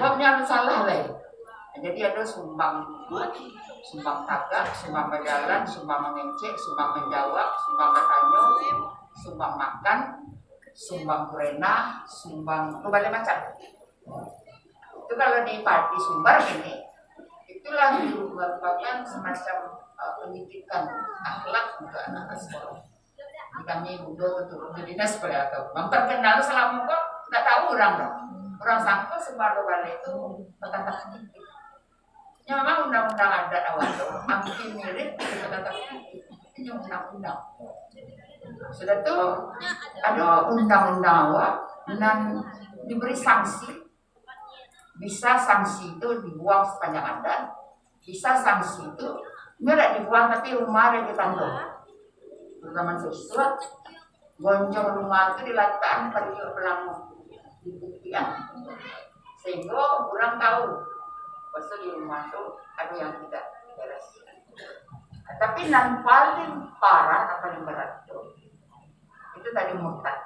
Sebabnya salah lah. Jadi ada sumbang tagak, sumbang berjalan, sumbang mengecek, sumbang menjawab, sumbang bertanya, sumbang makan, sumbang kurena, sumbang berbagai macam. Itu kalau di Pati Sumbar ini, itulah merupakan semacam pendidikan akhlak untuk anak sekolah. Kami budo turun di dinas sebagai agama. Memperkenal selama kok tidak tahu orang dong. Orang sangka semua balik itu kata-kata sedikit. Ya memang undang-undang adat awal itu makin mirip kata-kata ini undang-undang. Sudah tuh ada undang-undang awal dan diberi sanksi. Bisa sanksi itu dibuang sepanjang adat, bisa sanksi itu tidak dibuang tapi rumah ada ditanggung. Zaman siswa, gonjong rumah itu dilakukan pada pelang dibuktikan, sehingga orang tahu bahwa di rumah itu ada yang tidak beres. Tapi yang paling parah, paling berat itu tadi murtad.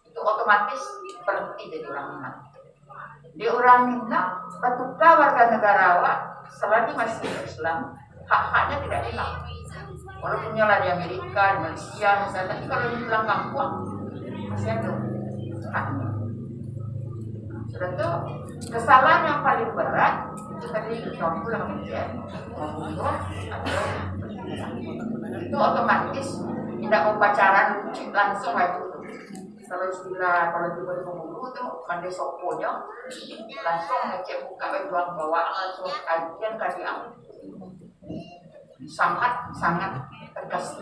Itu otomatis berhenti jadi orang Minang. Di orang Minang, ketika warga negara awak selagi masih Islam, hak-haknya tidak hilang. Walaupun nyala di Amerika, di Malaysia, misalnya, tapi kalau di pulang kampung masih ada haknya. Sudah itu kesalahan yang paling berat itu tadi contoh yang menjadi membunuh atau itu otomatis tidak mau pacaran langsung aja. Kalau istilah kalau juga membunuh tuh mandi soponya langsung ngecek buka jual bawa langsung ajian kadiang sangat tegas.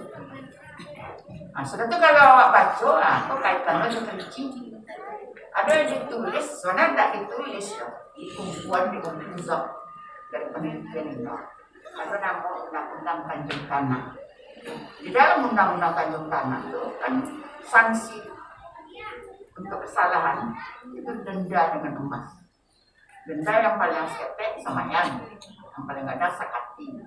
Nah, sudah tuh kalau awak baca, itu kaitannya dengan cincin. Ada yang ditulis, sebenarnya tidak ditulis ya. Di kumpulan di Unzok dari penelitian ini. Ada nama undang-undang Tanjung Tanah. Di dalam undang-undang Tanjung Tanah itu kan sanksi untuk kesalahan itu denda dengan emas. Denda yang paling seketek sama yang paling ada sakati.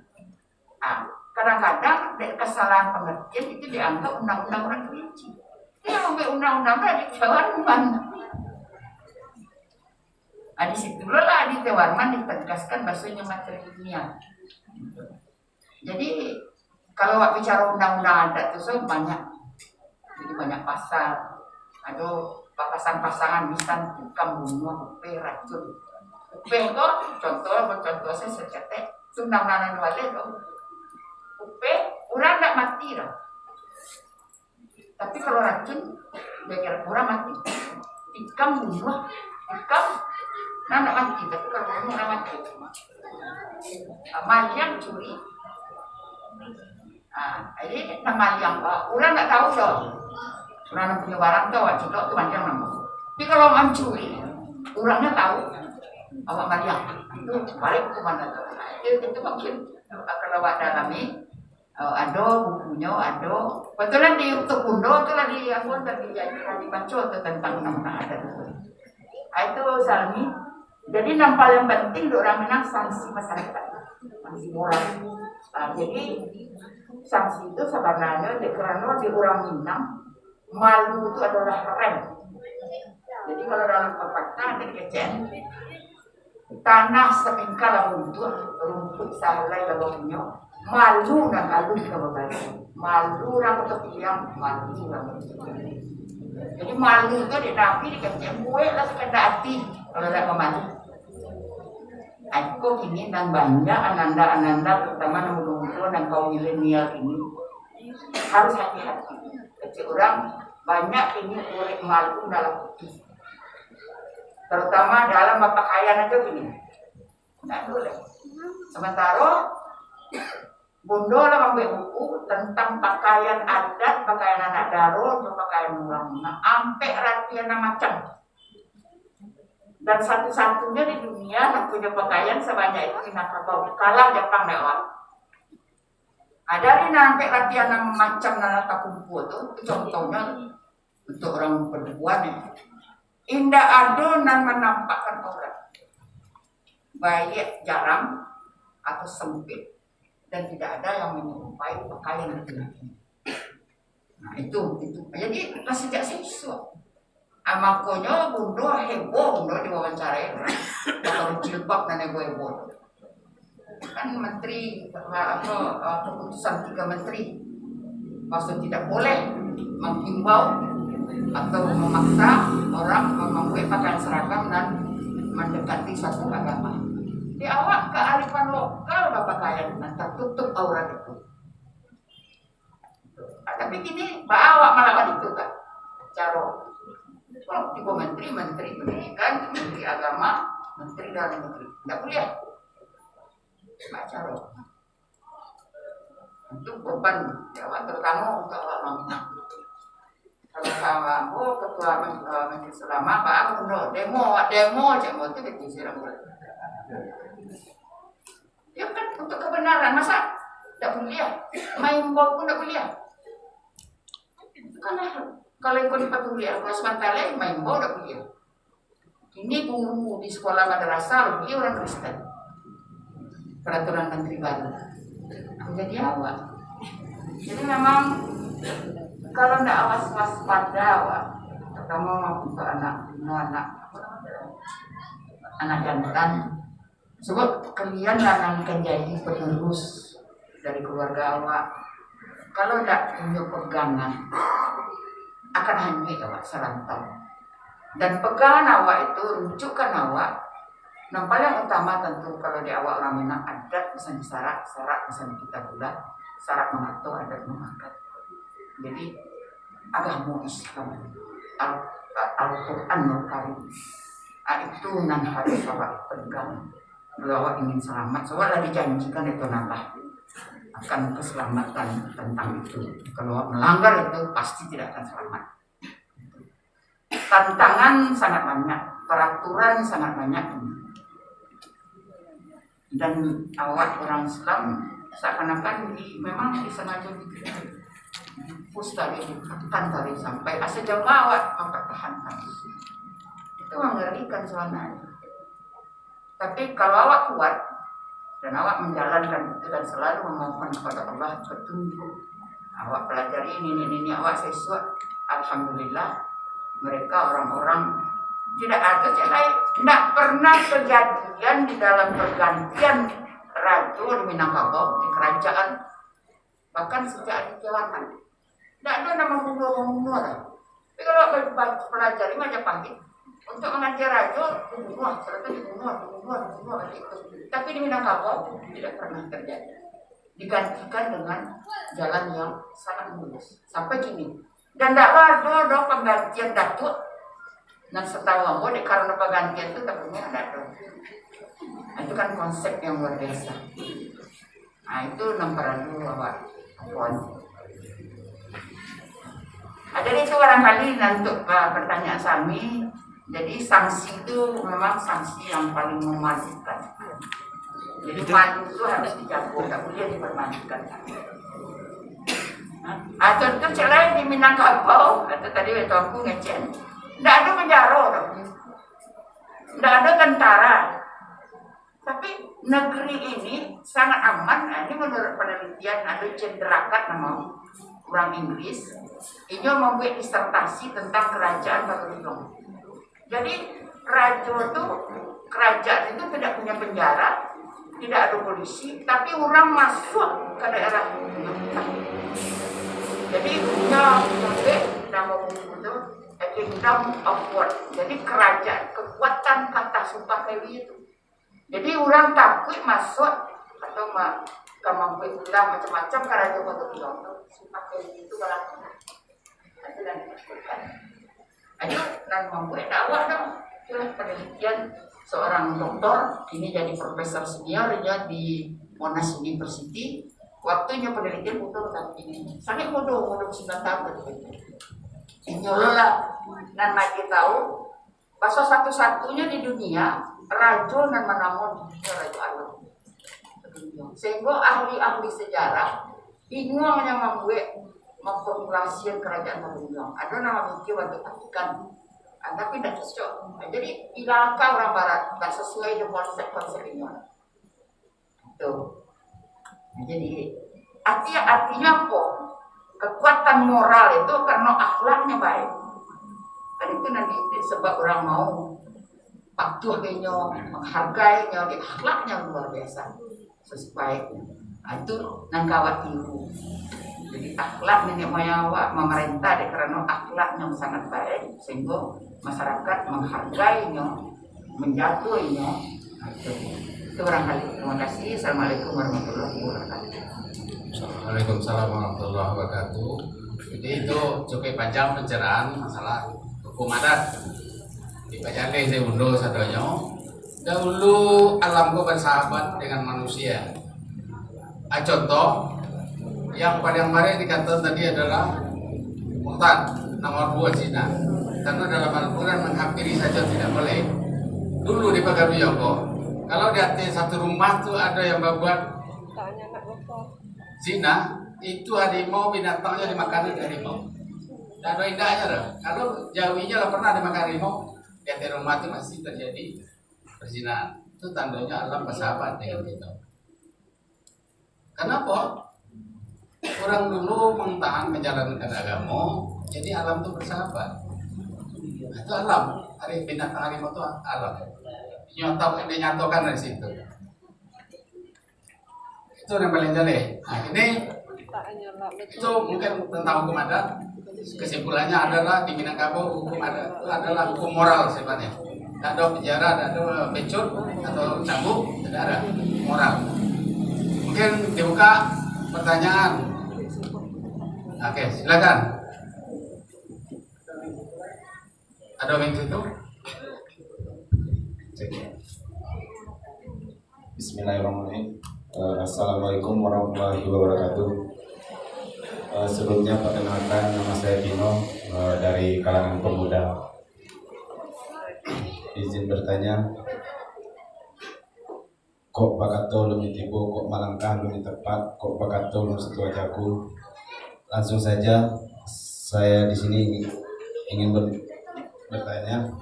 Nah, kadang-kadang kesalahan pengertian itu dianggap undang-undang orang kerinci. Itu yang sampai undang-undang di Tewarman. Nah, di situlah di Tewarman ditegaskan bahasanya materi ilmiah. Jadi kalau bicara undang-undang adat itu banyak. Jadi banyak pasal. Ada pasangan-pasangan bisa tukang bunuh, upe, racun. Upe itu contoh saya secetek undang-undang yang wajib itu. Upe, orang tidak mati lah. Tapi kalau racun, dia kira orang mati. Tikam bunuh, tikam, tidak mati. Tapi kalau bunuh orang mati. Maliang curi. Jadi nama yang orang tidak tahu dong. Orang punya barang tuh, wajib itu panjang nama. Tapi kalau mencuri, orangnya tahu. Awak maliang. Itu balik ke mana tuh. Itu mungkin kalau awak dalami. Ada bukunya, ada. Betulan di YouTube Undo itu lagi aku tadi baca tentang undang-undang adat itu. Itu Salmi. Jadi yang paling penting untuk orang Minang sanksi masyarakat, sanksi moral. Jadi sanksi itu sebenarnya karena di orang Minang malu itu adalah rem. Jadi kalau dalam pepatah ada kecen tanah semingkala rumput salai lawannya. Malu dan alun kebebasan. Malu orang ketepian, malu orang. Jadi malu itu di Nabi dikatakan gue lah sekadar hati kalau tidak memalu. Aku ini dan banyak ananda-ananda terutama muda-muda dan kaum milenial ini harus hati-hati. Kecil orang banyak ini boleh malu dalam putih. Terutama dalam pakaian aja gini. Tidak boleh. Sementara Bondo lah ngambil buku tentang pakaian adat, pakaian anak daro, pakaian orang Minang, sampai ratusan macam. Dan satu-satunya di dunia yang punya pakaian sebanyak itu Minangkabau, kalah Jepang lewat. Ada di sampai ratusan macam nana takumpu itu contohnya untuk orang perempuan ya. Indah ada dan menampakkan orang, baik jarang atau sempit. Dan tidak ada yang menyerupai pakaian laki-laki. Nah itu. Jadi sejak siswa, amakonya Bundo heboh Bundo diwawancarai. jebak dan ebo-ebo. Kan menteri keputusan 3 menteri maksud tidak boleh menghimbau atau memaksa orang memakai pakaian seragam dan mendekati satu agama. Di awak kearifan lokal berpakaian dan tertutup aurat itu. Tapi gini, bawa melawan itu kan, cara. Kalau tiba menteri pendidikan, menteri agama, menteri dalam negeri, tidak boleh. Cara. Itu beban Jawa terutama untuk awak Minang. Kalau kamu ketua majelis ulama, pak demo cuma itu dikisir mulai. Ya kan untuk kebenaran masa tidak boleh, main bom pun tidak boleh. Karena kalau ikut dipatuhi kelas mantale main bom tidak boleh. Ini guru di sekolah madrasah dia orang Kristen. Peraturan menteri baru. Jadi awak. Jadi memang kalau tidak awas waspada awak, terutama untuk anak jantan, sebab kalian akan jadi penerus dari keluarga awak. Kalau tidak punya pegangan, akan hanyut awak serantau. Dan pegangan awak itu rujukan awak. Yang paling utama tentu kalau di awak orang Minang adat misalnya syarat misalnya kita bulat syarat mengatur adat memakat. Jadi agama Islam Al-Quran Al-Karim itu yang harus awak pegang. Kalau awak ingin selamat, soalnya dijanjikan itu nambah akan keselamatan tentang itu. Kalau awak melanggar itu pasti tidak akan selamat. Tantangan sangat banyak, peraturan sangat banyak. Dan awak orang Islam seakan-akan memang disengaja dipus dari ditekan dari sampai sejauh awak mempertahankan itu mengerikan soalnya. Tapi kalau awak kuat dan awak menjalankan itu dan selalu memohon kepada Allah petunjuk, awak pelajari ini awak sesuai, alhamdulillah mereka orang-orang tidak ada tidak pernah kejadian di dalam pergantian raja di Minangkabau di kerajaan bahkan sejak dijalanan tidak ada nama bunuh. Tapi kalau pelajari Majapahit untuk mengajar raja dibunuh, serta dibunuh itu. Tapi di Minangkabau tidak pernah terjadi. Digantikan dengan jalan yang sangat mulus sampai kini. Dan tidak ada penggantian datuk. Dan setahu aku karena pergantian itu tentunya ada. Nah, itu kan konsep yang luar biasa. Nah itu nomor 2 awak. Jadi itu barangkali untuk pertanyaan Sami. Jadi sanksi itu memang sanksi yang paling memalukan. Jadi malu itu harus dijaga, tidak boleh dipermalukan. Contoh celai di Minangkabau, atau tadi itu aku ngecen, tidak ada penjara, tidak ada tentara. Tapi negeri ini sangat aman. Ini menurut penelitian ada cenderakat nama orang Inggris. Ini membuat disertasi tentang kerajaan Babilon. Jadi kerajaan itu tidak punya penjara, tidak ada polisi, tapi orang masuk ke daerah. Jadi punya nama buku itu Kingdom of War. Jadi kerajaan kekuatan kata sumpah Dewi itu. Jadi orang takut masuk atau kemampuan ulang macam-macam kerajaan untuk bilang sumpah Dewi itu kalau itu dan ditakutkan. Ayo dan membuat dakwah dong. Itulah penelitian seorang doktor ini jadi profesor seniornya di Monash University. Waktunya penelitian butuh tahun ini. Sangat bodoh 9 tahun. Insyaallah dan lagi tahu bahasa satu-satunya di dunia raja dan menamun raja Allah. Sehingga ahli-ahli sejarah bingung yang membuat memformulasikan kerajaan Babilon. Ada nama mikir waktu Vatikan, tapi tidak cocok. Jadi bilangkah orang Barat tak sesuai dengan konsep ini. Itu. Jadi artinya apa? Kekuatan moral itu karena akhlaknya baik. Kan itu nanti sebab orang mau patuhnya, menghargainya, di akhlaknya luar biasa sesuai itu nangkawat tiru. Jadi akhlak nenek moyang memerintah karena akhlaknya sangat baik sehingga masyarakat menghargainya, menjatuhinya. Itu barangkali. Terima kasih. Assalamualaikum warahmatullahi wabarakatuh. Waalaikumsalam warahmatullahi wabarakatuh. Jadi itu cukup panjang pencerahan masalah hukum adat. Di Bajale saya unduh sadonyo. Dahulu alamku bersahabat dengan manusia. Contoh yang paling mari dikatakan tadi adalah muhtan, nomor 2 zina. Karena dalam Al-Quran menghampiri saja tidak boleh. Dulu di Pagaruyoko, kalau di hati satu rumah tuh ada yang membuat zina, itu harimau binatangnya dimakan harimau. Dan ada indahnya loh. Kalau jauhinya lah pernah dimakan harimau, di hati rumah itu masih terjadi perzinahan. Itu tandanya alam bersahabat dengan kita. Kenapa? Orang dulu mentahan menjalankan agama, jadi alam itu bersahabat. Itu alam. Hari binatang harimau itu alam. Dinyatakan dari situ. Itu yang paling jelek. Nah ini itu mungkin tentang hukum adat. Kesimpulannya adalah di Minangkabau hukum adat itu adalah hukum moral sifatnya. Tidak ada penjara, tidak ada pecut atau cambuk, tidak ada moral. Mungkin dibuka pertanyaan. Oke, silakan. Ada yang itu? Bismillahirrahmanirrahim. Assalamualaikum warahmatullahi wabarakatuh. Sebelumnya perkenalkan, nama saya Dino dari kalangan pemuda. Izin bertanya, kok bakato lebih tipu, kok malangkah lebih tepat, kok bakato lebih setua jago. Langsung saja, saya di sini ingin bertanya.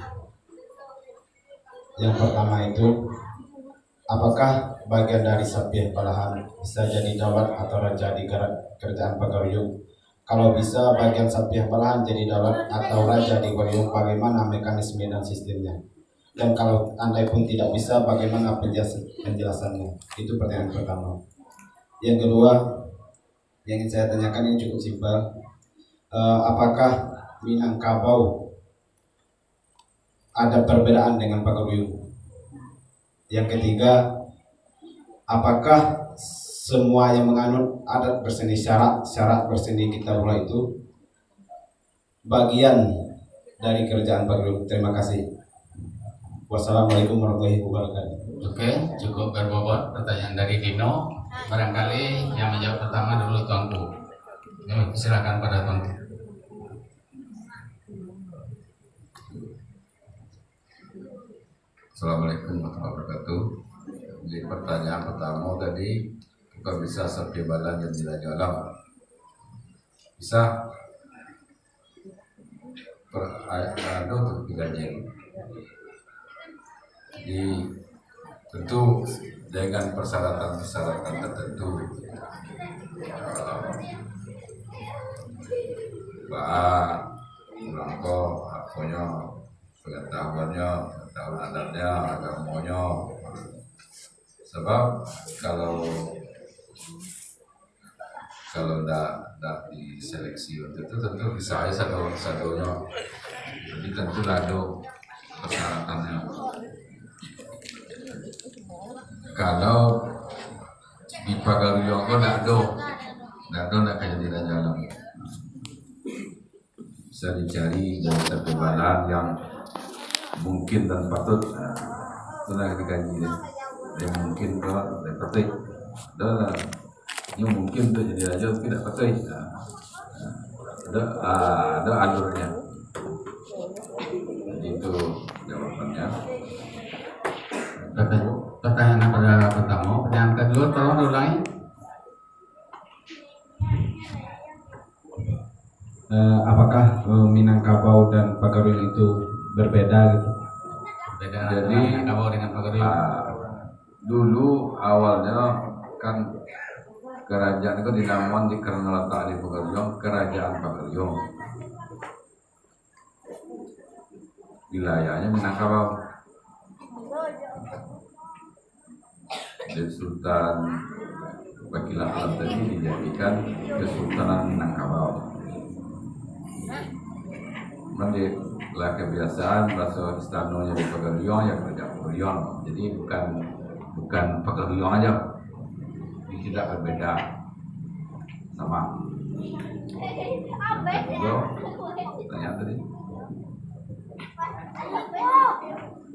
Yang pertama itu, apakah bagian dari Sapieh Palahan bisa jadi daulat atau raja di kerajaan Pagaruyung? Kalau bisa bagian Sapieh Palahan jadi daulat atau raja di Pagaruyung, bagaimana mekanisme dan sistemnya? Dan kalau andai pun tidak bisa, bagaimana penjelasannya? Itu pertanyaan pertama. Yang kedua, yang ingin saya tanyakan ini cukup simpel. Apakah Minangkabau ada perbedaan dengan Pagaruyung? Yang ketiga, apakah semua yang menganut adat berseni syarat berseni kita mulai itu bagian dari kerajaan Pagaruyung? Terima kasih. Wassalamualaikum warahmatullahi wabarakatuh. Oke, cukup berbobot pertanyaan dari Dino. Barangkali yang menjawab pertama dulu Tuanku. Silakan pada Tuanku. Assalamualaikum warahmatullahi wabarakatuh. Jadi pertanyaan pertama tadi, bukan bisa Sapieh Balan yang tidak alam. Bisa ada untuk diganjil. Jadi tentu dengan persyaratan-persyaratan tertentu. Ulangko, akonya, pengetahuannya, pengetahuan adatnya, agamanya. Sebab kalau tidak diseleksi untuk itu tentu bisa aja satu-satunya. Jadi tentu ada persyaratannya. Kalau di Pagaruyung tidak kayak di jalan. Bisa dicari dari terbebalan yang mungkin dan patut. Itu nak dikaji yang mungkin kalau petik. Yang mungkin untuk jadi raja tidak petik. Ada alurnya. Jadi itu jawabannya. Pertanyaan pada pertama, pertanyaan kedua tolong diulangi. Apakah Minangkabau dan Pagaruyung itu berbeda gitu? Beda. Jadi Minangkabau dengan Pagaruyung. Dulu awalnya kan kerajaan itu dinamakan di karena letak di Pagaruyung, kerajaan Pagaruyung. Wilayahnya Minangkabau. dari Sultan Bakilan Alam tadi dijadikan Kesultanan Minangkabau. Memang lah kebiasaan bahasa istanonya di Pagariong yang kerja Pagariong, jadi bukan Pagariong aja, ini tidak berbeda sama. Yang kedua, tanya tadi.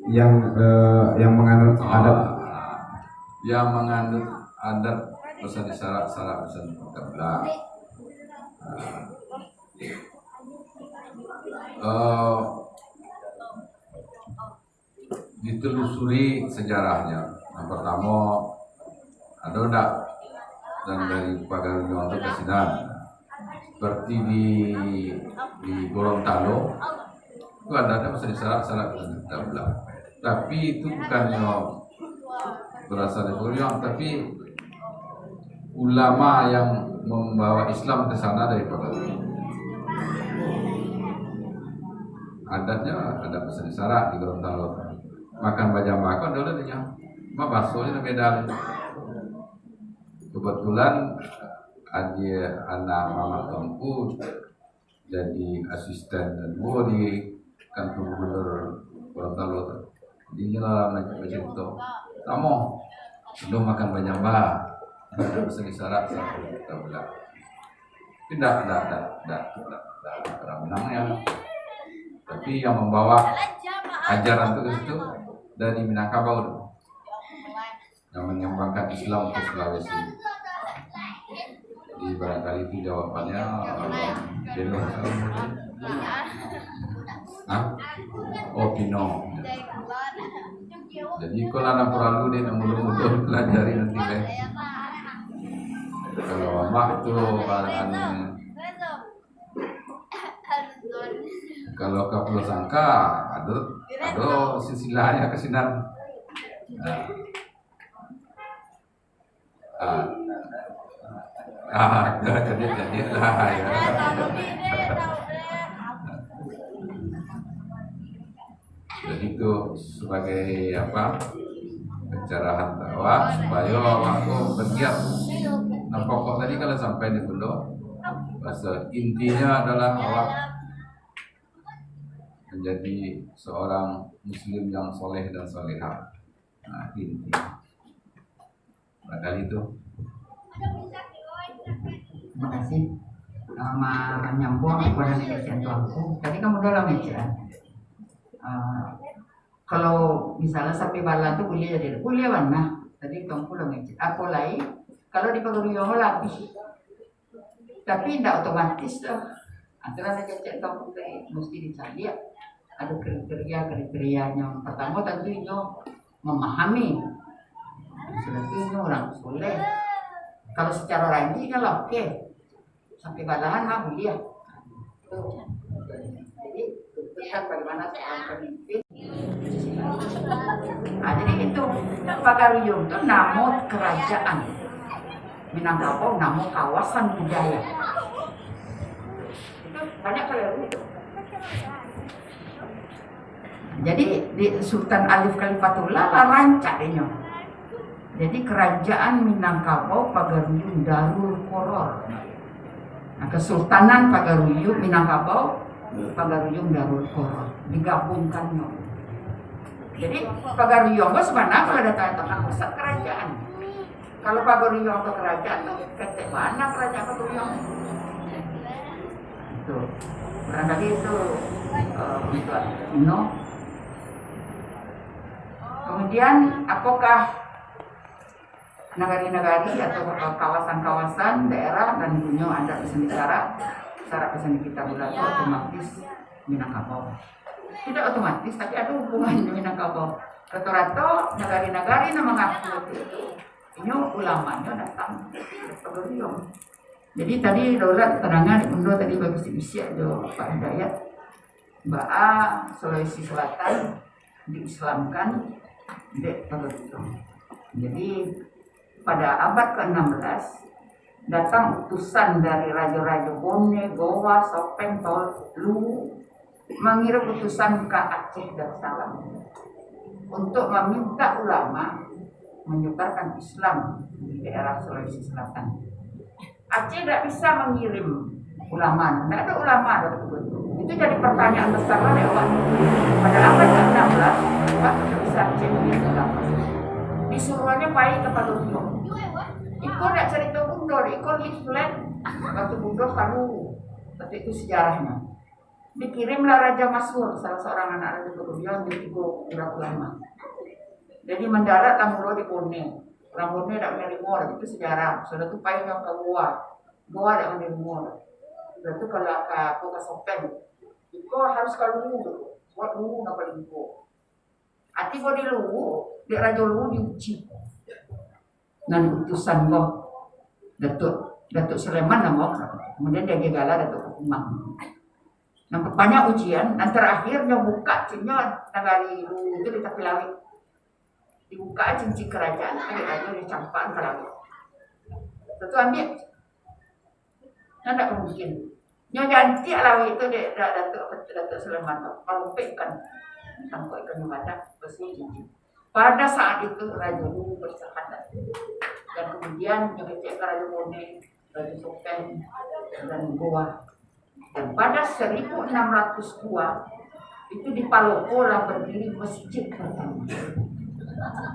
Yang menganut adat Yang menganut adat pesan syarat pesan tabla. Ditelusuri sejarahnya. Yang pertama ada enggak dan dari Pagariong itu ke Sinan seperti di Gorontalo itu ada pesan syarat tabla. Tapi itu bukannya berasal dari Pagariong, tapi ulama yang membawa Islam ke sana dari Pagariong. Adatnya ada pesan syarat di Gorontalo. Makan bajang bakar dulu dia, mah baksonya beda. Kebetulan anak mama Tongku jadi asisten dan gua di kantor gubernur Gorontalo. Jadi lah macam itu. Kamu belum makan bajang bakar, ada pesan syarat kita bilang. Tidak orang menangnya. Tapi yang membawa ajaran itu ke situ dari Minangkabau yang menyumbangkan Islam ke Sulawesi. Jadi barangkali itu jawabannya. Pino. Jadi kalau anak perlu dia mudah-mudahan pelajari nanti kan. Kalau mama itu kalau kapal sangka ada silsilahnya ke Sinan. Jadi lah ya. Jadi itu sebagai pencerahan dakwah supaya aku bergiat. Nah pokok tadi kalau sampai di dulu, bahasa intinya adalah awak menjadi seorang muslim yang soleh dan solehah. Nah intinya. Barangkali itu. Terima kasih. Menyambung kepada negosiasi tuanku. Tadi kamu dalam ya. Kalau misalnya sapi bala itu kuliah mana? Tadi tuanku dalam ya. Aku lain. Kalau di Pagariong lebih. Tapi tidak otomatis tuh. Antara negosiasi tuanku mesti dicari ya. Ada kriteria yang pertama tentunya memahami sudah ini orang soleh. Kalau secara ranking kalau oke sampai balahan mah kuliah. Jadi lihat bagaimana seorang pemimpin. Nah, jadi itu Pagariong itu nama kerajaan Minangkabau, nama kawasan budaya. Itu banyak kalau itu. Jadi di Sultan Alif Khalifatullah lah rancaknya. Jadi kerajaan Minangkabau Pagariong Darul Koror. Nah, Kesultanan Pagariong Minangkabau Pagariong Darul Koror digabungkannya. Jadi Pagariong itu sebenarnya kalau ada tanda pusat kerajaan. Kalau Pagariong itu kerajaan itu ketek mana kerajaan Pagariong? Itu barangkali itu Kemudian apakah nagari-nagari atau kawasan-kawasan daerah dan punya adat syarat pesan kita bulan itu otomatis Minangkabau? Tidak otomatis, tapi ada hubungan dengan Minangkabau. Rata-rata nagari-nagari yang mengaku itu ini ulamanya datang ke Pagariong. Jadi tadi daulat terangan undo tadi bagus isi ada Pak Hidayat Mbak Sulawesi Selatan diislamkan di Pagariong. Jadi pada abad ke-16 datang utusan dari raja-raja Bone, Goa, Sopeng, Tolu mengirim utusan ke Aceh Darussalam. untuk meminta ulama menyebarkan Islam di daerah Sulawesi Selatan. Aceh tidak bisa mengirim ulama, tidak ada ulama ada betul-betul. Itu jadi pertanyaan besar oleh awak. Pada abad ke-16, Pak tidak bisa Aceh mengirim ulama. Disuruhannya baik kepada Bundo. Iko tidak cerita Bundo, Iko leaflet waktu Bundo kalau waktu itu sejarahnya. Dikirimlah Raja Masur, salah seorang anak Raja Berkubian, jadi Iko ulama. Jadi mendaratlah mula di Borneo. Orang Borneo tidak menerima, itu sejarah. Sudah itu payah ke Goa tidak menerima. Sudah itu kalau ke Sopen, itu harus kalau dulu, buat dulu nak paling dulu. Hati bodi dulu, di Raja Lu diuji. Dan utusan Gom, Datuk Sulaiman nama, kemudian dia gegala Datuk Kumang. Nampak banyak ujian, dan terakhirnya buka cinya negari Lu itu di Tapi Lawit. Dibuka cincin kerajaan, raja dicampakkan ke langit. Tentu ambil, tidak mungkin. Yang ganti lawi itu Datuk Sulaiman, kalau ikan, tangkap ikan yang ada, bersih cincin. Pada saat itu Raja Lu bersahadat, dan kemudian mengecek ke Raja Bone, Raja Sopen, dan Goa. Dan pada 1602 itu di Palopo lah berdiri masjid pertama.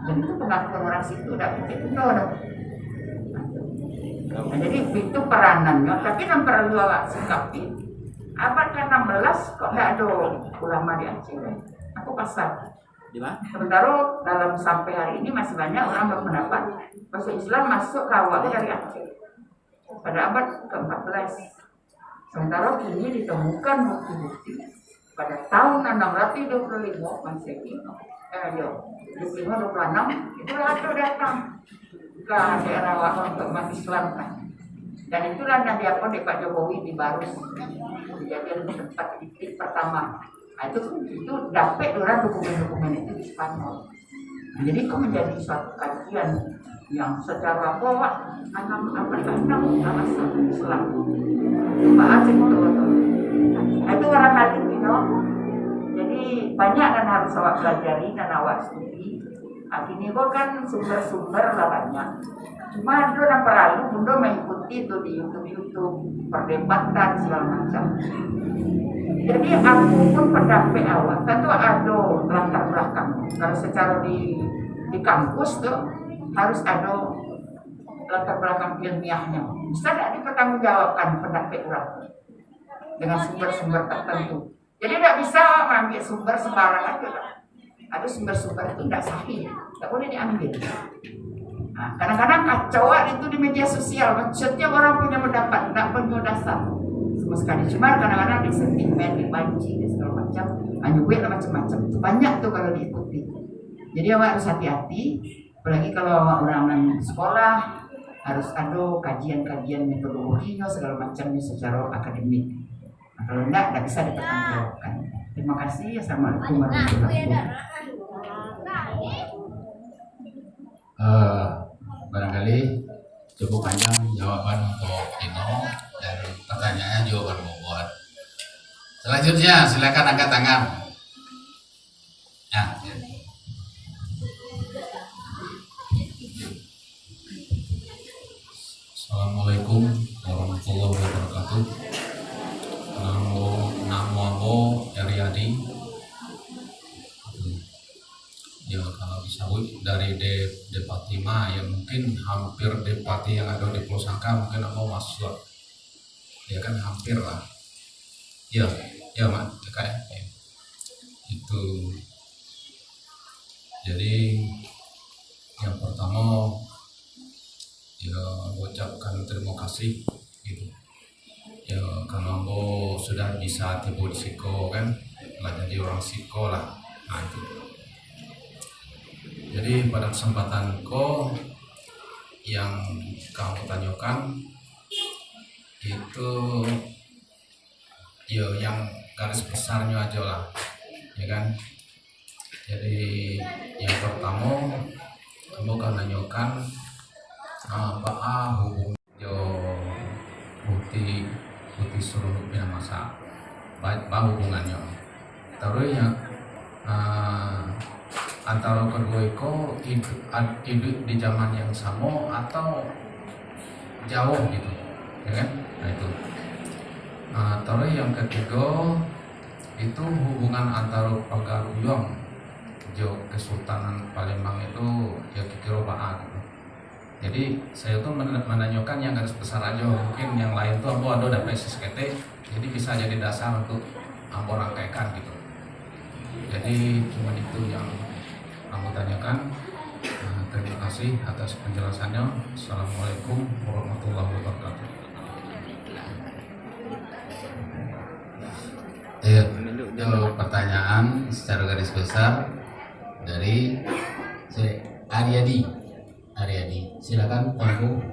Dan itu pengakuan orang situ udah itu nah, jadi itu peranannya, tapi yang perlu awak sikapi abad ke-16 kok tidak ada ulama di Aceh. Aku pasal sementara dalam sampai hari ini masih banyak orang berpendapat bahwa Islam masuk ke awal dari Aceh pada abad ke-14. Sementara kini ditemukan bukti-bukti pada tahun 625 Masehi 25-26 itulah ada datang ke daerah Wahon untuk umat Islam kan. Dan itulah nanti apa di Pak Jokowi di Barus kejadian tempat titik pertama. Nah, itu dapat orang dokumen-dokumen itu di Spanyol. Nah, jadi itu menjadi suatu kajian yang secara bahwa enam alasan Islam. Pak Aceh betul-betul. Itu orang hati jadi banyak dan harus awak pelajari dan awak studi. Akhirnya kok kan sumber-sumber lah banyak. Cuma ada orang perlu Bundo mengikuti itu di YouTube perdebatan segala macam. Jadi aku pun pendapat awak tentu ada latar belakang. Kalau secara di kampus tuh harus ada latar belakang ilmiahnya. Bisa tidak dipertanggungjawabkan pendapat orang dengan sumber-sumber tertentu. Jadi tidak bisa mengambil sumber sembarangan aja. Ada sumber-sumber itu tidak sahih, tidak boleh diambil. Nah, kadang-kadang kacau itu di media sosial. Setiap orang punya pendapat, tidak punya dasar sama sekali. Cuma kadang-kadang di sentimen, dibanci, dan segala macam, nyuguh dan macam-macam. Itu banyak tuh kalau diikuti. Jadi awak harus hati-hati. Apalagi kalau orang sekolah harus ada kajian-kajian metodologinya segala macamnya secara akademik. Nah, kalau tidak bisa dipertanggungjawabkan. Terima kasih. Assalamualaikum warahmatullahi wabarakatuh. Barangkali cukup panjang jawaban untuk Tino dan pertanyaannya juga berbobot. Selanjutnya silakan angkat tangan. Ya. Assalamualaikum warahmatullahi wabarakatuh. Namo aku Eryadi. Ya kalau disebut dari Depati mah ya mungkin hampir Depati yang ada di Pulau Sangka mungkin aku masuk. Ya kan hampir lah. Ya mak kayak itu. Jadi yang pertama ya ucapkan terima kasih gitu. Ya karena aku sudah bisa tiba di Siko kan, lah jadi orang Siko lah. Nah itu. Jadi pada kesempatan yang kamu tanyakan itu ya yang garis besarnya aja lah, ya kan. Jadi yang pertama kamu kan nanyakan apa hubung yo bukti suruh pindah masa baik hubungannya. Terus yang antara kedua itu hidup di zaman yang sama atau jauh gitu, ya kan? Nah itu. Terus yang ketiga itu hubungan antara Pagaruyung jo Kesultanan Palembang itu ya kira bahan gitu. Jadi saya tuh menanyakan yang garis besar aja, mungkin yang lain tuh ambo ada dapat SKT, jadi bisa jadi dasar untuk ambo rangkaikan gitu. Jadi cuma itu yang ambo tanyakan. Terima kasih atas penjelasannya. Assalamualaikum warahmatullahi wabarakatuh. Ya, pertanyaan secara garis besar dari Aryadi, silakan Pak Bu.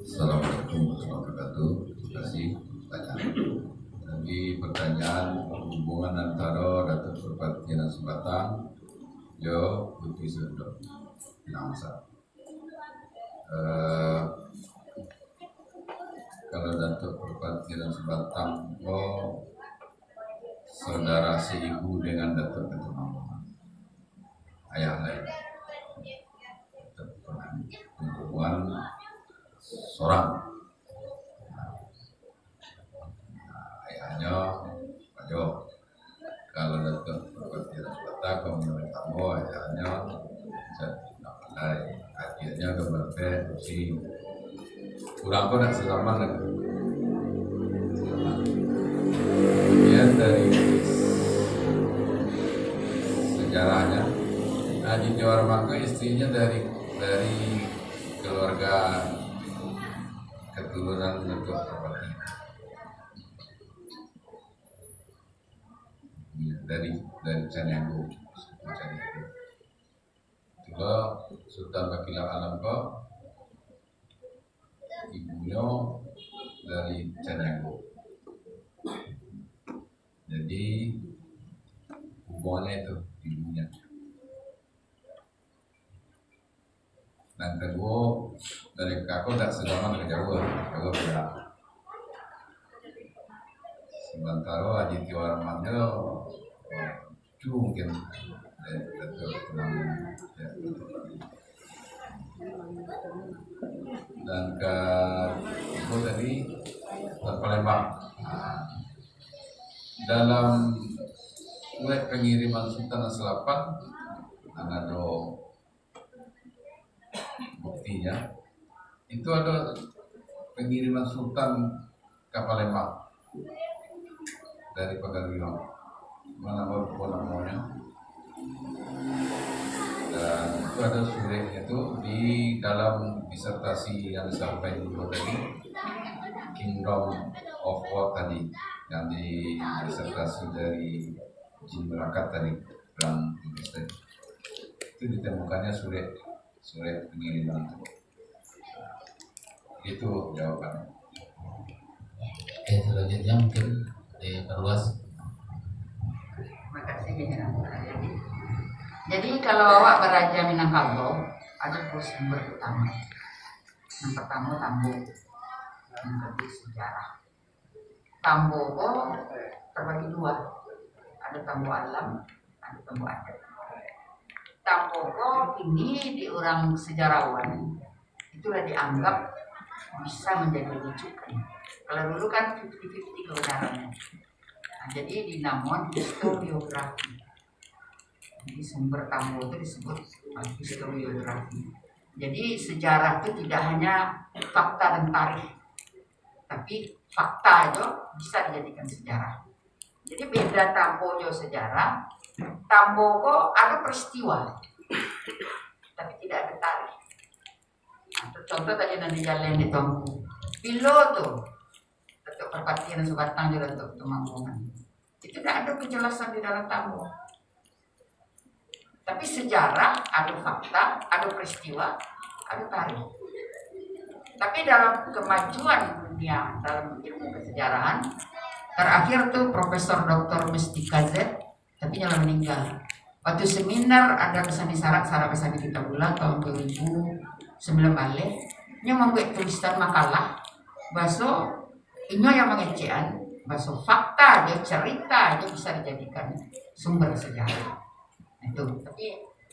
Assalamualaikum warahmatullahi wabarakatuh. Terima kasih pertanyaan. Jadi pertanyaan hubungan antara Datuk Perpati dan Sebatang Jo Lutfi Sundo Pinangsa. Kalau Datuk Perpati dan Sebatang saudara seibu dengan Datuk Ketua Mampungan, ayah lain hubungan seorang ayahnya Pak Jo. Kalau Datuk Perpati dan Sebatang kalau menurut kamu ayahnya akhirnya keberapa si kurang pun tidak selama lagi. Kemudian dari sejarahnya, Adi Jawarmangga istrinya dari keluarga keturunan Datuk Perpati. Dari Canyanggu. Juga Sultan Bakila Alam ibunya dari Canyanggu. Jadi hubungannya itu ibunya. Dan kedua dari kakak tak selama kejauhan, kakak berang. Sementara Aditya Warmangga mungkin dan ke itu tadi Palembang. Dalam mulai pengiriman Sultan Selapan ada buktinya, itu ada pengiriman Sultan ke Palembang dari Pagaruyung, mana namanya, dan itu ada suratnya itu di dalam disertasi yang disampaikan dulu tadi, Kingdom of War tadi, yang di disertasi dari Jin Merakat tadi, Perang Inggris tadi, itu ditemukannya surat pengiriman itu jawabannya. Oke, selanjutnya mungkin diperluas. Terima kasih. Jadi kalau awak beraja Minangkabau ada dua sumber utama. Yang pertama Tambo, yang kedua sejarah. Tambo terbagi dua, ada Tambo alam, ada Tambo adat. Tambo ini di orang sejarawan itulah dianggap bisa menjadi rujukan. Kalau dulu kan 50-50 kebenarannya. Nah, jadi dinamakan historiografi. Jadi sumber Tambo itu disebut historiografi. Jadi sejarah itu tidak hanya fakta dan tarikh, tapi fakta itu bisa dijadikan sejarah. Jadi beda Tambo jo sejarah, Tambo ada peristiwa, tapi tidak ada tarikh. Nah, contoh tadi nanti jalan di Tongku, Pilo tuh, Datuk Perpati dan Sebatang juga untuk Temanggungan. Itu tidak ada kejelasan di dalam Tambo. Tapi sejarah ada fakta, ada peristiwa, ada tarikh. Tapi dalam kemajuan dunia dalam ilmu kesejarahan, terakhir tuh Profesor Dr. Mestika Z, tapi nyala meninggal. Waktu seminar ada pesan syarat pesan kita bulan tahun 2009 balik, dia membuat tulisan makalah, bahasa ini yang mengecehan Bahasa fakta, dia cerita, dia bisa dijadikan sumber sejarah. Itu. Tapi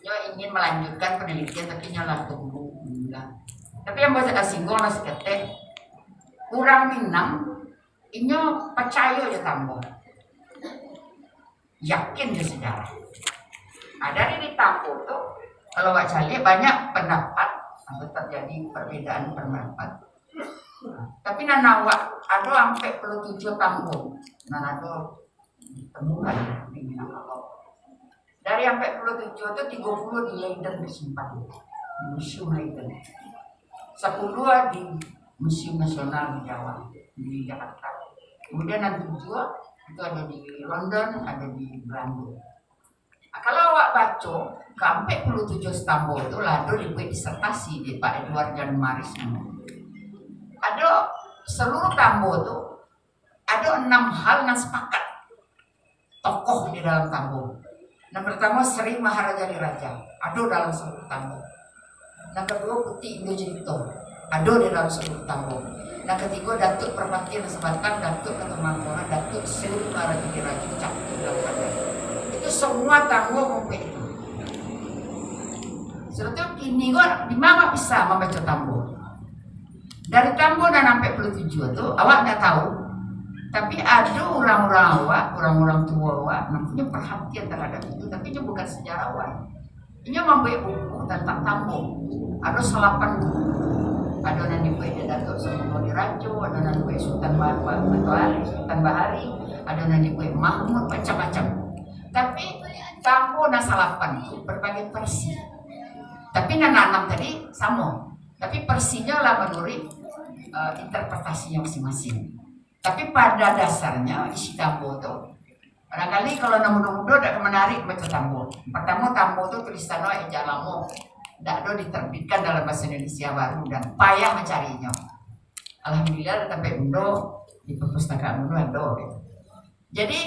nyo ingin melanjutkan penelitian, tapi nyo lah tunggu. Tapi yang bahasa Singgung lah sekete, orang Minang, inyo percaya ya Tambo, yakin di sejarah. Ada di Tambo tuh, kalau baca lihat banyak pendapat, atau terjadi perbedaan pendapat. Tapi nanawa ada sampai 47 Tambo, ada ditemukan di Minangkabau. Dari sampai 47 itu 30 di Leiden disimpan di Museum Leiden, 10 di Museum Nasional di Jawa di Jakarta. Kemudian yang 7 itu ada di London, ada di Belanda. Nah, kalau awak baca sampai 47 Tambo itu lado dibuat disertasi di Pak Edward Jan Maris. Ada seluruh Tambo itu ada 6 hal yang sepakat tokoh di dalam Tambo. Yang pertama Sri Maharajadi Raja, ada dalam seluruh Tambo. Yang kedua Putih Indo Jelito, ada di dalam seluruh Tambo. Yang ketiga Datuk Perpatian Sebatang, Datuk Ketumangkongan, Datuk Sri Maharajadi Raja Cakti dalam ada. Itu semua Tambo ngumpet itu. Sebetulnya kini kok di mana bisa membaca Tambo? Dari Tambo dan sampai 47 itu awak nggak tahu, tapi ada orang-orang awak, orang-orang tua awak yang punya perhatian terhadap itu, tapi itu bukan sejarawan. Ini membuat buku tentang Tambo. Ada 8 buku. Ada yang dibuat di Datuk Sri Rajo, ada yang dibuat Sultan Bahari, ada yang dibuat Mahmud, macam-macam. Tapi Tambo dan 8 itu berbagai versi. Tapi nanam tadi sama. Tapi versinya lah menurut interpretasinya masing-masing. Tapi pada dasarnya isi Tambo itu barangkali kalau muda-muda tidak menarik baca Tambo. Pertama Tambo itu tulisannya eja lamo, tidak ada diterbitkan dalam bahasa Indonesia baru dan payah mencarinya. Alhamdulillah sampai Indo di perpustakaan Indo ada. Gitu. Jadi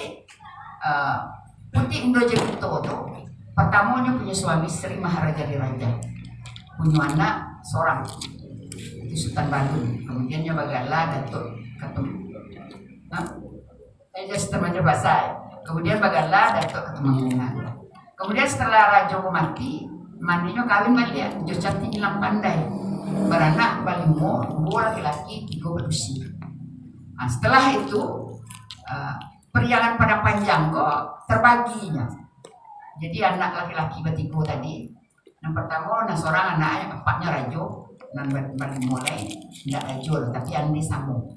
Putih Indo Jelito itu pertamanya punya suami Sri Maharajadi Raja, punya anak seorang itu Sultan Bandung. Kemudiannya Bagala Datuk temannya bahasa. Kemudian Bagala Datuk Ketumangkongan. Kemudian setelah Raja mati, mandinya kawin lagi ya, Jo Cantik Hilang Pandai, beranak balimo, 2 laki-laki, 3 berusi. Nah, setelah itu periangan Padang Panjang kok terbaginya. Jadi anak laki-laki bertiga tadi, yang pertama seorang anaknya bapaknya Rajo, dan mulai tidak Rajo, tapi Andi Samo.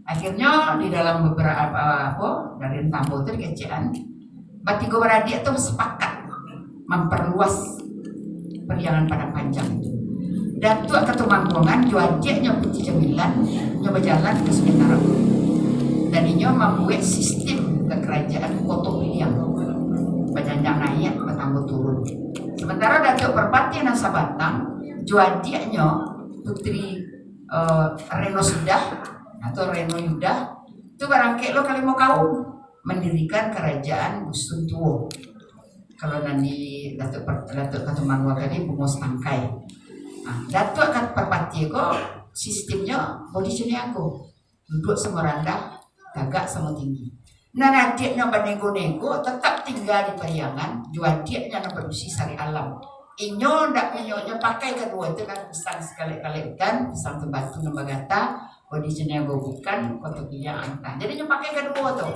Akhirnya di dalam beberapa dari Tambo itu dikecilan, bertiga beradik itu sepakat memperluas periangan Padang Panjang itu. Datuk Ketumangkongan juadiknya Putih Jamilan nyoba jalan ke Sementara. Dan dia membuat sistem kerajaan Koto Piliang, Bajanjang naik, Batanggo turun. Sementara Datuk Perpatian Sabatang juadiknya Putri Reno Sudah atau Reno Yudah itu barangkali lo kali mau kau mendirikan kerajaan Dusun Tuo. Kalau nanti Datuk Ketumangkongan tadi Bungos Tangkai. Nah, Datuk Perpati kok sistemnya bodi aku duduk sama rendah, gagak sama tinggi. Nah adiknya bernego-nego tetap tinggal di periangan, juadiknya yang berusi sari alam. Inyo ndak punya pakai kedua itu kan pisang sekali-kali ikan, pisang tebatu nembagata, kondisinya bukan kotokinya antah. Jadi nyo pakai kedua tuh.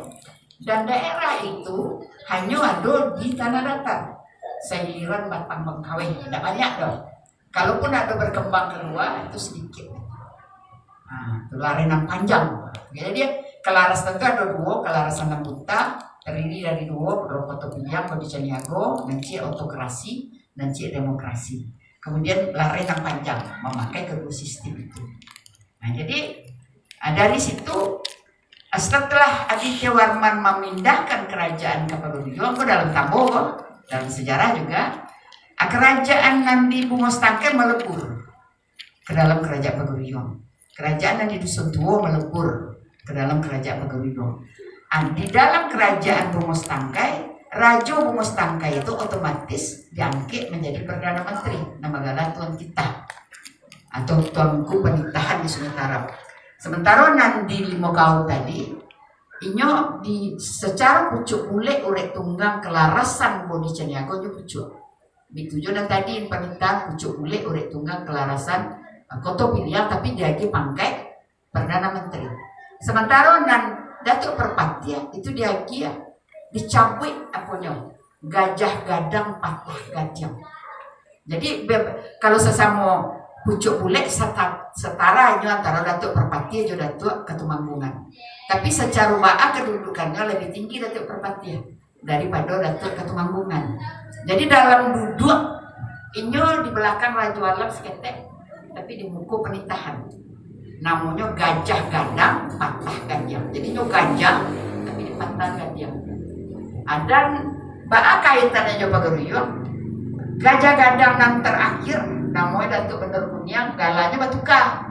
Dan daerah itu hanya ada di tanah datar. Sayuran Batang Bengkawai tidak banyak dong. Kalaupun ada berkembang keluar itu sedikit. Nah, itu larenan panjang. Jadi dia Kelaras tentu ada 2, Kelarasan Buta terdiri dari 2, Koto Piliang, Kodi Caniago, nanti autokrasi, nanti demokrasi. Kemudian larenan panjang memakai kedua sistem itu. Nah, jadi dari situ setelah Aditya Warman memindahkan kerajaan ke Paguyuban ke dalam Tambo, dalam sejarah juga kerajaan Nandi Bungos Tangkai melebur ke dalam kerajaan Paguyuban. Kerajaan Nandi Dusun Tuo melebur ke dalam kerajaan Paguyuban. Di dalam kerajaan Bungos Tangkai, Raja Bungos Tangkai itu otomatis diangkat menjadi Perdana Menteri, nama galah Tuan kita atau Tuanku Penitahan di Sumatera. Sementara Nandi Limokau tadi inyo di secara pucuk bule urek tunggang kelarasan bodi caniago nyo pucuk. Bitujo dan tadi perintah pucuk bule urek tunggang kelarasan koto pilihan tapi diagi pangkai Perdana Menteri. Sementara nan Datuk Perpatia itu diagi ya dicabut apunyo gajah gadang patah gajah. Jadi kalau sesama pucuk bule setara itu antara Datuk Perpatia dan Datuk Ketumanggungan. Tapi secara ba'a kedudukannya lebih tinggi Datuk Perpatia daripada Datuk Ketumanggungan. Jadi dalam duduk inyo di belakang Raja Alam seketek, tapi di muka penitahan. Namanya gajah gadang patah gajah. Jadi inyo gajah tapi di patah gajah. Dan ba'a kaitannya coba geruyuk. Gajah gadang yang terakhir namanya Datuk Bener Kunyang, galanya Batuka.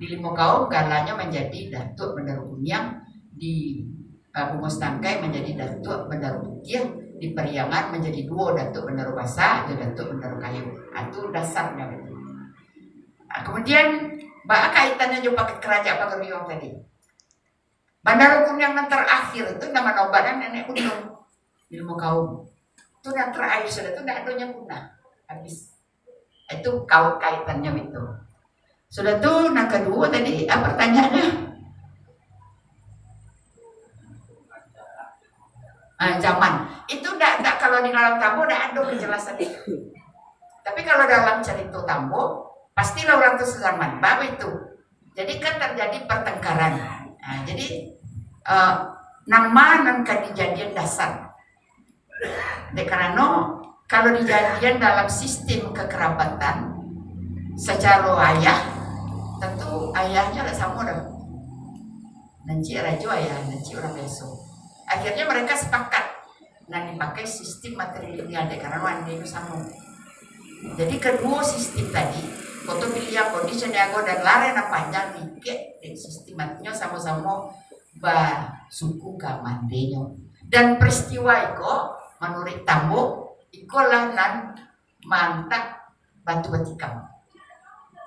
Di Limo Kaum galanya menjadi Datuk Bener Kunyang, di Bungkus Tangkai menjadi Datuk Bener Putih, di Periangan menjadi dua Datuk Bener Basa dan Datuk Bener Kayu. Itu dasarnya. Kemudian ba'a kaitannya juga pakai kerajaan Pagaruyung tadi. Bandar Kunyang yang terakhir itu nama nobaran nenek gunung di Limo Kaum. Itu yang terakhir sudah itu tidak adanya punah habis. Itu kaitannya itu. Sudah tuh, nah kedua tadi pertanyaannya zaman itu tidak kalau di dalam Tambo tidak ada kejelasan itu. Tapi kalau dalam cerita Tambo pastilah orang itu sezaman bab itu. Jadi kan terjadi pertengkaran. Nah, jadi nama dan kejadian dasar. Karena kalau dijadian dalam sistem kekerabatan secara ayah, tentu ayahnya ada sama dong. Nanti raja ayah, nanti orang besok. Akhirnya mereka sepakat dan dipakai sistem matrilineal karena wandi itu sama. Jadi kedua sistem tadi, foto pilihan kondisi Niago dan Larena panjang dikit di sistemnya sama-sama suku Kamandenya. Dan peristiwa itu menurut Tambo ikolah nan mantap batu batikam.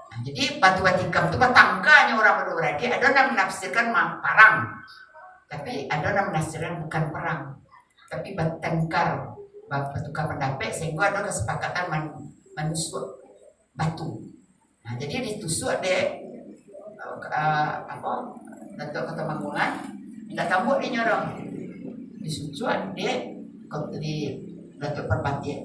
Nah, jadi batu batikam itu batangkanya orang beruradi. Ada yang menafsirkan perang, tapi ada yang menafsirkan bukan perang, tapi bertengkar bertukar pendapat sehingga ada kesepakatan menusuk batu. Nah, jadi ditusuk deh Datuk Ketumanggungan tidak tambuk dia nyorong disusuan deh di Datuk Perpatia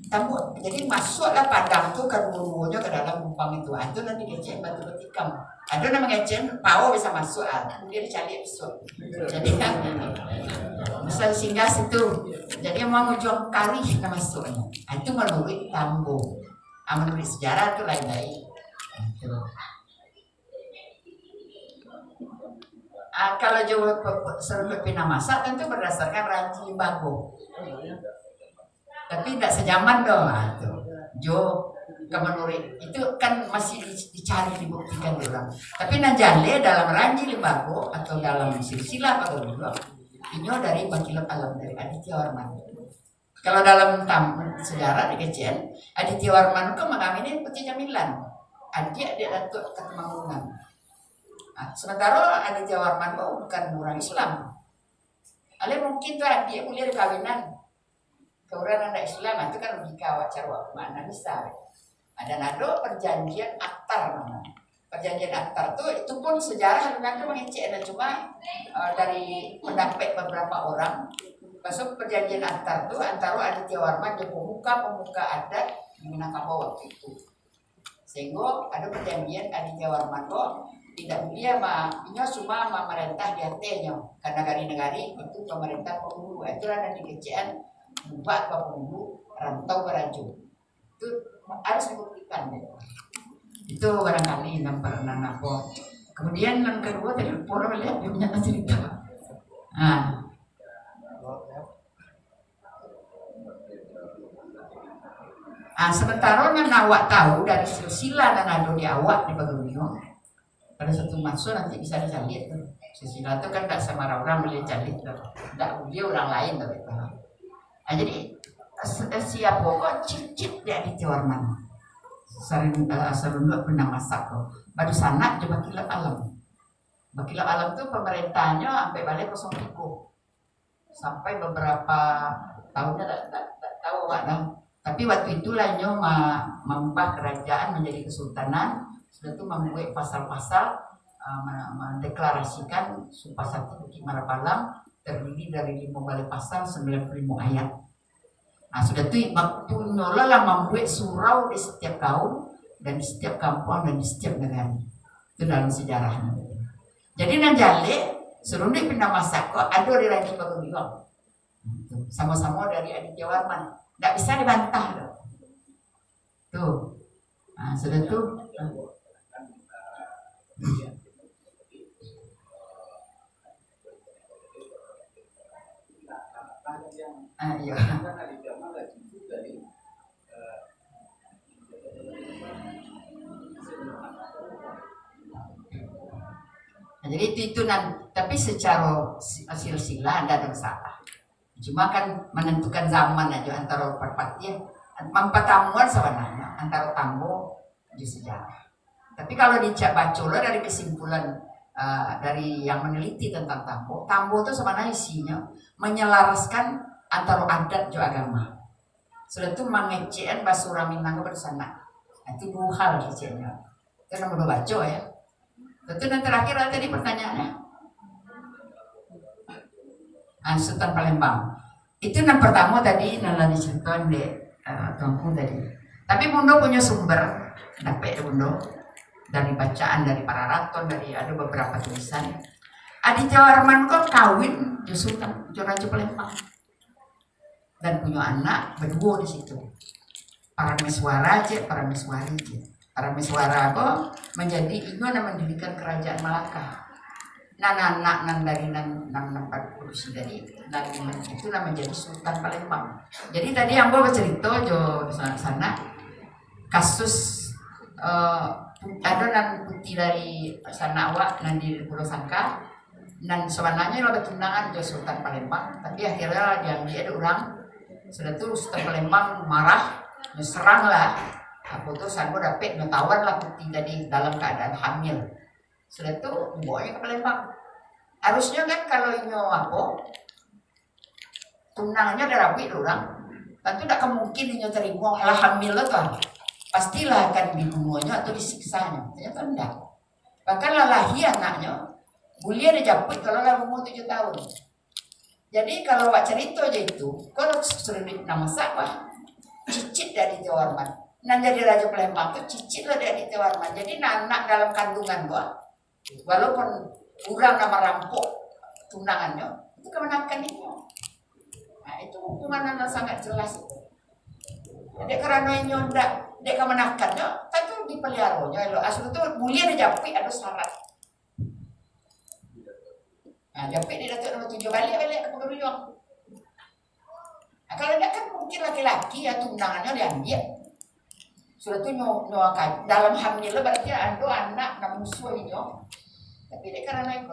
tambuk. Jadi masuklah padang tuh kedua-duanya ke dalam kumpang itu. Itu nanti ngecek batu batikam. Ada nama ngecek pao bisa masuk, kemudian dicari besok. Jadi kan bisa singgah situ. Jadi mau jual kali kita masuknya. Itu menurut Tambo. Menurut sejarah itu lain-lain. Kalau jauh serut Pinamasa tentu berdasarkan Ranci Limbago. Tapi tidak sejaman dong. Jo kemenuri itu kan masih dicari dibuktikan orang. Tapi Nanjale dalam Ranci Limbago atau dalam silsilah atau dulu ini dari Bakilat Alam dari Aditya Warman. Kalau dalam sejarah di Kecil Aditya Warman itu mengamini Putih Jamilan. Dia Datuk Ketumanggungan. Sementara Aditya Warman itu bukan orang Islam. Ale mungkin tuh dia kuliah di kawinan. Orang anak Islam itu kan logika wajar mana bisa. Ada perjanjian aktar namanya. Perjanjian aktar itu pun sejarah itu mengecek cuma dari pendapat beberapa orang. Masuk perjanjian aktar itu antara Aditya Warman dan pemuka adat di Minangkabau waktu itu. Sehingga ada perjanjian Aditya Warman tidak dia ini cuma memerintah di hatinya karena negari-negari itu pemerintah penghulu. Itulah yang dikecek buat penghulu rantau beraju itu harus dibuktikan itu barangkali yang pernah aku. Kemudian yang kedua tadi pura lihat dia punya cerita. Sementara yang awak tahu dari silsilah dan ada di awak di Pagaruyung pada satu masa nanti bisa dicalit. Silsilah itu kan tidak sama orang melihat calit, tidak dia orang lain tapi. Jadi siap pokok cicit dia di Warman. Sering pernah masak kok. Baru sana coba Bakilat Alam. Bakila alam tuh pemerintahnya sampai balik 03 sampai beberapa tahunnya tak tahu ada. Tapi waktu itulah nyo mengubah kerajaan menjadi kesultanan. Sudah tuh membuat pasal-pasal mendeklarasikan Supasati Bukit Marapalang terdiri dari 5 balai pasal 95 ayat. Nah sudah tuh waktu nyola lah membuat surau di setiap kaum dan di setiap kampung dan di setiap negara. Itu dalam sejarahnya. Jadi Nanjale serunding pindah masak kok ada di Raja Paguyuang. Sama-sama dari Aditya Warman. Tidak bisa dibantah loh. Tuh. Nah, sudah tuh. Iya. Nah, jadi itu tapi secara silsilah tidak ada masalah. Cuma kan menentukan zaman aja antara perpatian, mempatamuan sebenarnya antara tambo di sejarah. Tapi kalau dibaca dari kesimpulan dari yang meneliti tentang tambo itu sebenarnya isinya menyelaraskan antara adat dan agama. Sudah itu mengecen basura Minang bersana. Itu dua hal kecilnya. Itu nomor baca ya. Tentu dan terakhir tadi pertanyaannya. Sultan Palembang. Itu yang pertama tadi nala diceritakan di kampung tadi. Tapi Bundo punya sumber, dapat Bundo dari bacaan dari para raton, dari ada beberapa tulisan. Aditya Warman kok kawin di Sultan Raja Palembang dan punya anak berdua di situ. Para meswara aja, para meswari aja. Para meswara kok menjadi itu mendirikan kerajaan Malaka. Anak dari 40 dari itu menjadi Sultan Palembang. Jadi tadi yang gue bercerita jo sana kasus ada nan putih dari sana awak nan di Pulau Sangka dan sebenarnya lo tunangan jo Sultan Palembang, tapi akhirnya dia ada orang sudah tuh Sultan Palembang marah, serang lah. Aku tuh gue dapet ngetawar lah putih dari dalam keadaan hamil. Sudah tuh dibawanya ke Palembang. Harusnya kan kalau nyo apa tunangannya ada rapi orang, tentu tidak mungkin nyo terima lah hamil itu pastilah akan dibunuhnya atau disiksanya. Ternyata enggak. Bahkan lalahi anaknya, bulia dijaput kalau lah umur 7 tahun. Jadi kalau wak cerita aja itu, kalau sering nama siapa? Cicit dari Warman. Nah jadi Raja Palembang itu cicit lah dari Warman. Jadi anak dalam kandungan gua, walaupun kurang nama rampok tunangannya, itu kemenakan itu. Nah itu hukuman yang sangat jelas itu. Jadi karena nyondak, dek kemenakannya, tentu dipeliharonya. Asal itu mulia dijapi ada syarat. Nah japi dia datuk nomor 7 balik ke Paguyuang. Nah kalau tidak kan mungkin laki-laki ya tunangannya diambil. Sudah itu nyoakan dalam hamil berarti ada anak namun suaminya. Tapi dia karena itu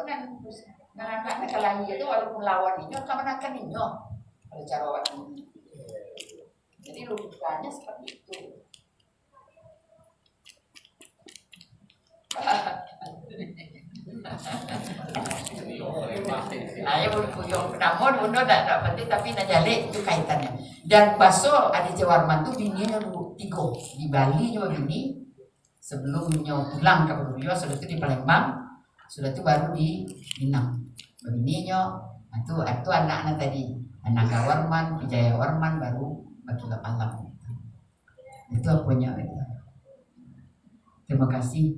anak-anak kelahi itu walaupun lawan ini kamu akan ini kalau cara awak ini. Jadi logikanya seperti itu. Saya berkuyung namun Bundo tidak penting tapi najale itu kaitannya. Dan Baso Aditya Warman itu bininya dulu 3 di Bali juga bini sebelumnya pulang ke Paguyuang sudah itu di Palembang. Sudah itu baru di Minang. Bininya itu anak-anak tadi Anangga Warman, Wijaya Warman baru Bakila Palang. Itu apanya itu. Terima kasih.